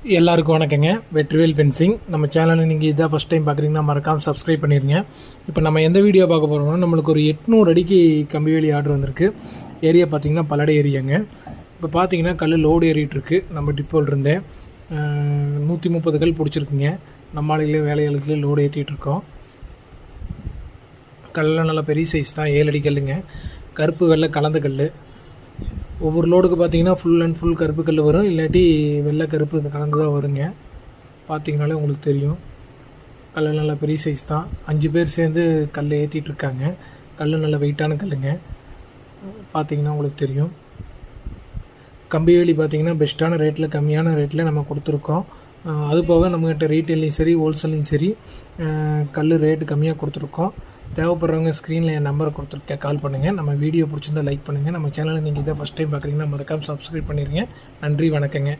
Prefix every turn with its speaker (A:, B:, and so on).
A: எல்லாருக்கும் வணக்கங்க. வெற்றிவேல் ஃபென்சிங் நம்ம சேனலில் நீங்கள் இதான் ஃபஸ்ட் டைம் பார்க்குறீங்கன்னா மறக்காமல் சப்ஸ்கிரைப் பண்ணிடுங்க. இப்போ நம்ம எந்த வீடியோ பார்க்க போகிறோம்னா, நம்மளுக்கு ஒரு 800 அடிக்கு கம்பி வேலி ஆர்டர் வந்திருக்கு. ஏரியா பார்த்திங்கன்னா பல்லடை ஏரியாங்க. இப்போ பார்த்தீங்கன்னா கல் லோடு ஏறிட்டுருக்கு. நம்ம டிப்போல் இருந்தேன் 130 கல் பிடிச்சிருக்குங்க. நம்ம ஆளுகளே வேலையாளுகளே லோடு ஏற்றிட்டுருக்கோம். கல்லாம் நல்லா பெரிய சைஸ் தான், 7 அடி கல்லுங்க. கருப்பு வெள்ளை கலந்த கல். ஒவ்வொரு லோடுக்கு பார்த்தீங்கன்னா ஃபுல் அண்ட் ஃபுல் கருப்பு கல் வரும், இல்லாட்டி வெள்ளை கருப்பு கலந்து தான் வருங்க. பார்த்தீங்கனாலே உங்களுக்கு தெரியும். கல் நல்லா பெரிய சைஸ் தான். 5 பேர் சேர்ந்து கல் ஏற்றிட்டு இருக்காங்க. கல் நல்ல வெயிட்டான கல்லுங்க. பார்த்தீங்கன்னா உங்களுக்கு தெரியும். கம்பி வேலி பார்த்தீங்கன்னா பெஸ்ட்டான ரேட்டில், கம்மியான ரேட்டில் நம்ம கொடுத்துருக்கோம். அது போக நம்மகிட்ட ரீட்டெயிலையும் சரி ஹோல்சேலையும் சரி கல் ரேட்டு கம்மியாக கொடுத்துருக்கோம். தேவைப்படுறவங்க ஸ்க்ரீனில் என் நம்பரை கொடுத்துருக்கேன், கால் பண்ணுங்கள். நம்ம வீடியோ பிடிச்சிருந்தா லைக் பண்ணுங்கள். நம்ம சேனலை நீங்கள் இதை ஃபஸ்ட் டைம் பார்க்குறீங்கன்னா மறக்காமல் சப்ஸ்கிரைப் பண்ணிடுங்க. நன்றி, வணக்கங்க.